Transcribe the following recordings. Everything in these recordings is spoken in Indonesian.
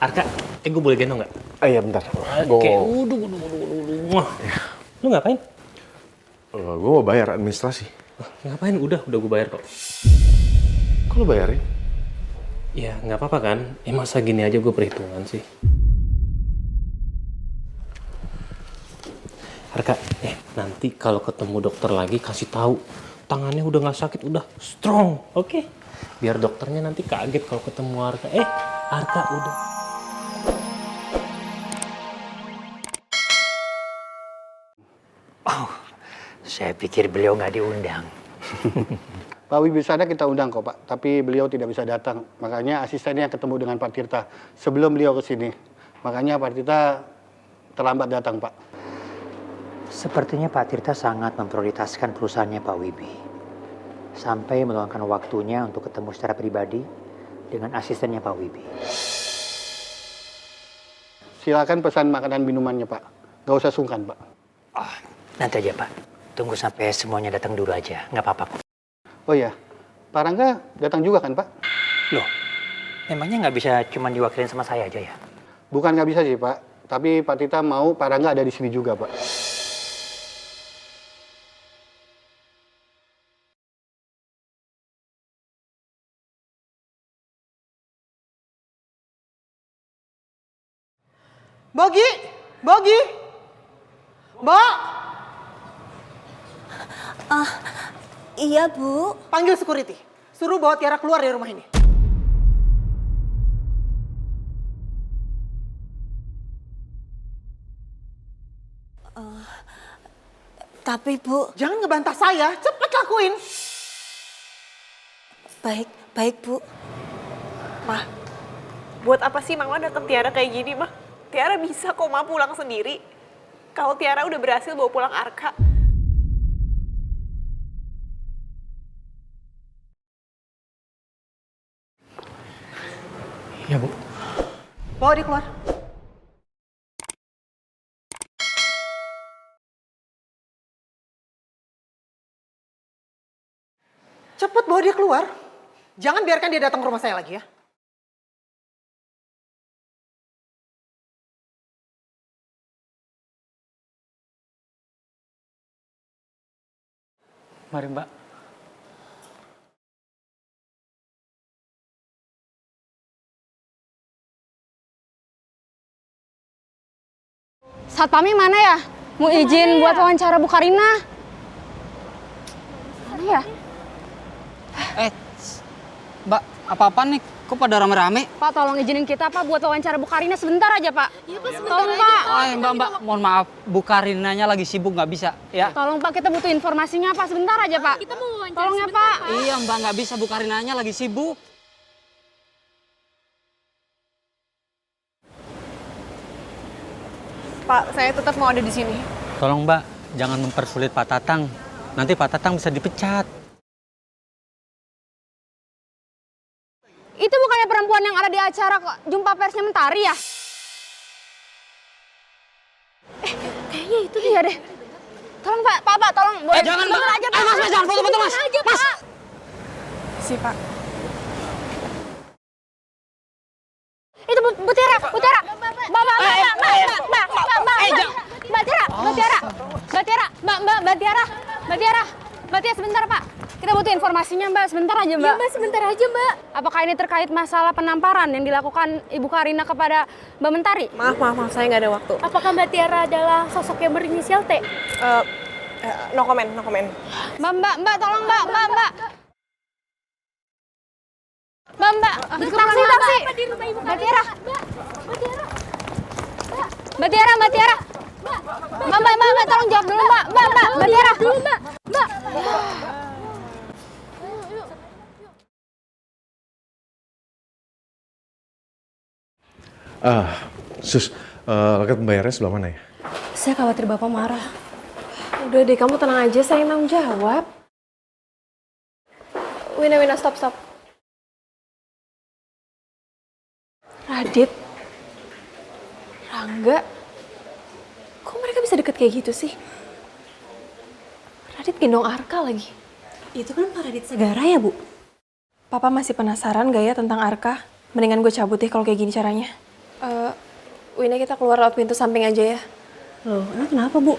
Arka, gue boleh gendong nggak? Iya bentar. Oke, Wah. Lu ngapain? Gue mau bayar administrasi. Ngapain? Udah gue bayar kok. Kok lu bayarin? Ya, nggak apa-apa kan? Masa gini aja gue perhitungan sih. Arka, nanti kalau ketemu dokter lagi kasih tahu tangannya udah nggak sakit, udah strong, oke? Biar dokternya nanti kaget kalau ketemu Arka. Arka udah. Saya pikir beliau nggak diundang. Pak Wibisana kita undang kok Pak, tapi beliau tidak bisa datang. Makanya asistennya ketemu dengan Pak Tirta sebelum beliau ke sini. Makanya Pak Tirta terlambat datang Pak. Sepertinya Pak Tirta sangat memprioritaskan perusahaannya Pak Wibi. Sampai meluangkan waktunya untuk ketemu secara pribadi dengan asistennya Pak Wibi. Silakan pesan makanan minumannya Pak. Nggak usah sungkan Pak. Oh, nanti aja Pak. Tunggu sampai semuanya datang dulu aja. Nggak apa-apa kok. Oh iya, Pak Rangga datang juga kan Pak? Loh, emangnya nggak bisa cuma diwakilin sama saya aja ya? Bukan nggak bisa sih Pak, tapi Pak Tirta mau Pak Rangga ada di sini juga Pak. Bogi, Bogi, Bo, Iya, Bu. panggil security. Suruh bawa Tiara keluar dari rumah ini. Tapi, Bu, Jangan ngebantah saya, cepet lakuin. baik, Bu. Mah, buat apa sih Mama datang Tiara kayak gini, Mah? Tiara bisa kok Ma pulang sendiri. Kalau Tiara udah berhasil bawa pulang Arka. Ya, Bu. Bawa dia keluar. Cepet bawa dia keluar. Jangan biarkan dia datang ke rumah saya lagi ya. Mari, Mbak. Satpamnya mana ya? Mau izin buat wawancara Bu Karina. Mana ya? Mbak, apa-apaan nih? Kok pada rame-rame? Pak, tolong izinin kita Pak buat wawancara Bu Karina sebentar aja Pak. Iya Pak, sebentar tolong, Pak. Mbak, mohon maaf. Bu Karinanya lagi sibuk, nggak bisa ya? Tolong Pak, kita butuh informasinya Pak, sebentar aja Pak. Kita mau wawancara tolong ya Pak. Iya Mbak, nggak bisa. Bu Karinanya lagi sibuk. Pak, saya tetap mau ada di sini. Tolong Mbak, jangan mempersulit Pak Tatang. Nanti Pak Tatang bisa dipecat. Itu bukannya perempuan yang ada di acara jumpa persnya Mentari ya? Kayaknya itu dia deh. Tolong Pak, tolong. Boleh Jangan Mbak. aja, Pak. Mas, jangan foto-foto Mas. Aja, Mas. Pak. Si Pak. Itu Bu Tiara. Mbak Tiara, sebentar Pak. Kita butuh informasinya Mbak, sebentar aja Mbak. Iya, Mbak, sebentar aja, Mbak. Apakah ini terkait masalah penamparan yang dilakukan Ibu Karina kepada Mbak Mentari? Maaf, saya nggak ada waktu. Apakah Mbak Tiara adalah sosok yang berinisial T? No comment. Mbak, tolong Mbak. Taksi. Mbak Tiara. Mbak, tolong jawab dulu Mbak. Mbak Tiara. Mbak. Sus, loket pembayarnya sebelah mana ya? Saya khawatir Bapak marah. Udah deh, kamu tenang aja, saya yang tanggung jawab. Wina, stop. Radit, Rangga, kok mereka bisa deket kayak gitu sih? Radit gendong Arka lagi. Itu kan Pak Radit Segara ya, Bu? Papa masih penasaran gak ya tentang Arka? Mendingan gue cabut deh kalau kayak gini caranya. Wina, kita keluar lewat pintu samping aja ya. Loh, emang kenapa, Bu?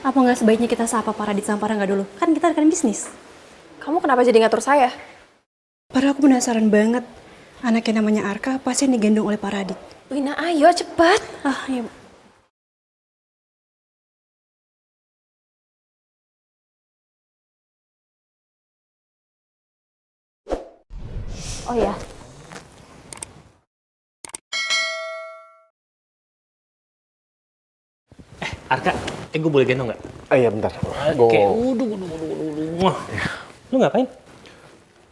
Apa nggak sebaiknya kita sapa Paradit sama Parangga dulu? Kan kita rekan bisnis. Kamu kenapa jadi ngatur saya? Padahal aku penasaran banget. Anak yang namanya Arka pasti yang digendong oleh Paradit. Wina, ayo cepat. Ah, iya, Bu. Oh ya, Arka, gue boleh gendong nggak? Iya bentar. Oke, uduh. Wah, lu ngapain?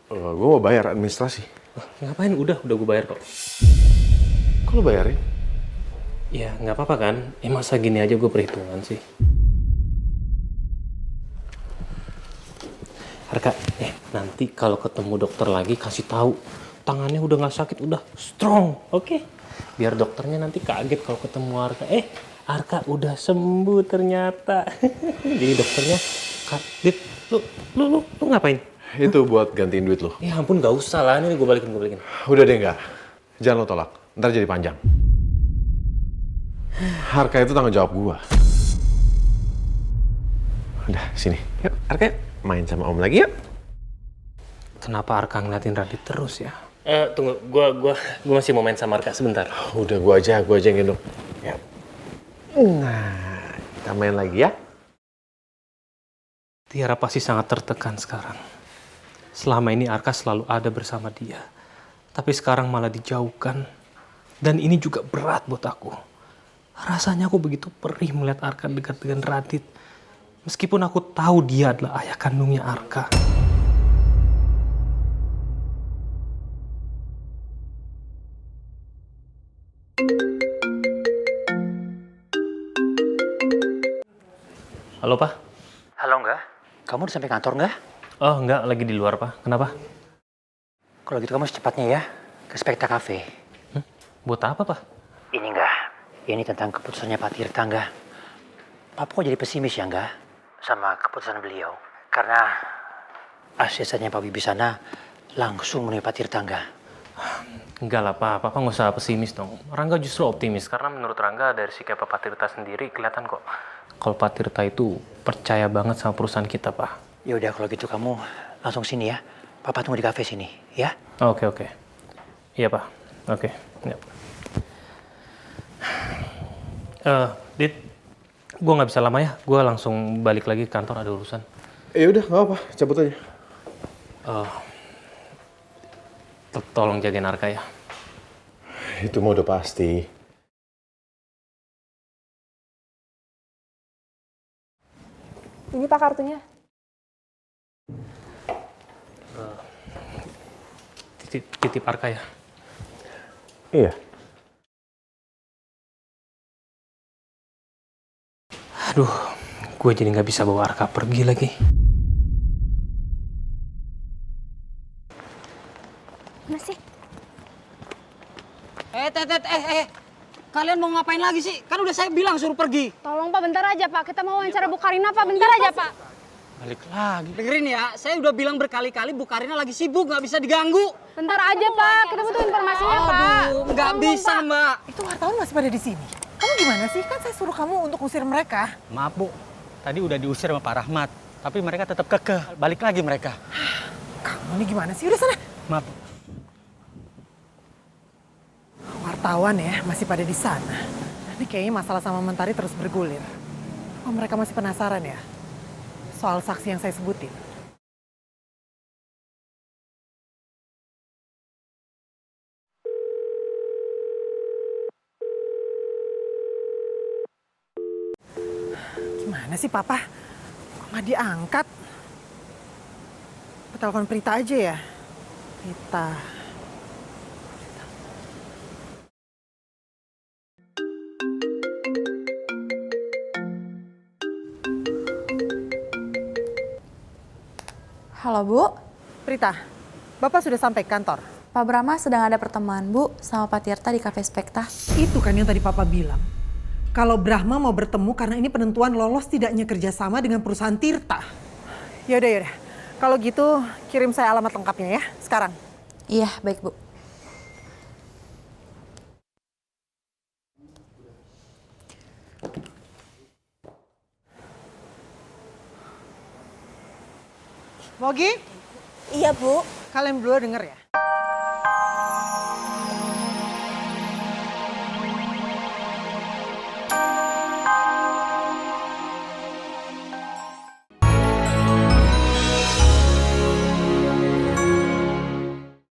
Gue mau bayar administrasi. Ngapain? Udah gue bayar kok. Kok lu bayarin? Ya, nggak apa-apa kan? Masa gini aja gue perhitungan sih. Arka, nanti kalau ketemu dokter lagi kasih tahu tangannya udah nggak sakit, udah strong, oke? Biar dokternya nanti kaget kalau ketemu Arka. Arka udah sembuh ternyata. Jadi dokternya, Dit, lu ngapain? Itu buat gantiin duit lu. Ya ampun, nggak usah lah, ini gue balikin. Udah deh nggak. Jangan lo tolak. Ntar jadi panjang. Arka itu tanggung jawab gua. Udah, sini. Yuk, Arka yuk. Main sama Om lagi yuk. Kenapa Arka ngeliatin Radit terus ya? Tunggu, gua masih mau main sama Arka sebentar. Udah gua aja yang gendong. Ya. Nah, kita main lagi ya. Tiara pasti sangat tertekan sekarang. Selama ini Arka selalu ada bersama dia. Tapi sekarang malah dijauhkan. Dan ini juga berat buat aku. Rasanya aku begitu perih melihat Arka dekat dengan Radit. Meskipun aku tahu dia adalah ayah kandungnya Arka. Halo, Pak? Halo, enggak? Kamu udah sampai kantor nggak? Oh, enggak. Lagi di luar, Pak. Kenapa? Kalau gitu kamu secepatnya ya ke Spekta Cafe. Buat apa, Pak? Ini enggak. Ini tentang keputusannya Pak Tirta, enggak. Papa kok jadi pesimis ya, enggak? Sama keputusan beliau. Karena asistennya Pak Wibisana langsung menemui Pak Tirta, enggak? Enggak lah, Pak. Papa nggak usah pesimis dong. Rangga justru optimis. Karena menurut Rangga dari sikap Pak Tirta sendiri kelihatan kok. Kalau Pak Tirta itu percaya banget sama perusahaan kita, Pak. Ya udah kalau gitu kamu langsung sini ya. Papa tunggu di kafe sini, ya? Oke. Iya, Pak. Oke. Yap. Dit, gue nggak bisa lama ya. Gue langsung balik lagi ke kantor, ada urusan. Ya udah, nggak apa, cabut aja. Tolong jagain Arka ya. Itu mah udah pasti. Ini Pak kartunya. Titip Arka ya. Iya. Aduh, gue jadi nggak bisa bawa Arka pergi lagi. Mana sih? Kalian mau ngapain lagi sih? Kan udah saya bilang suruh pergi. Tolong Pak, bentar aja Pak. Kita mau wawancara Bu Karina Pak, bentar aja Pak. Balik lagi. Dengerin ya, saya udah bilang berkali-kali Bu Karina lagi sibuk, nggak bisa diganggu. Bentar aja Pak, kita butuh informasinya Pak. Aduh, nggak bisa Mbak. Itu wartawan masih pada di sini. Kamu gimana sih? Kan saya suruh kamu untuk usir mereka. Maaf Bu, tadi udah diusir sama Pak Rahmat. Tapi mereka tetap kekeh, balik lagi mereka. Kamu ini gimana sih? Udah sana. Maaf Bu. Wartawan ya, masih pada di sana. Ini kayaknya masalah sama Mentari terus bergulir. Oh, mereka masih penasaran ya? Soal saksi yang saya sebutin. Gimana sih Papa? Kok nggak diangkat? Telepon Prita aja ya? Prita. Halo Bu, Prita, Bapak sudah sampai kantor? Pak Brahma sedang ada pertemuan Bu sama Pak Tirta di Cafe Spekta. Itu kan yang tadi Papa bilang. Kalau Brahma mau bertemu karena ini penentuan lolos tidaknya kerjasama dengan perusahaan Tirta. Yaudah. Kalau gitu kirim saya alamat lengkapnya ya, sekarang. Iya, baik Bu. Mogi? Iya, Bu. Kalian berdua denger ya?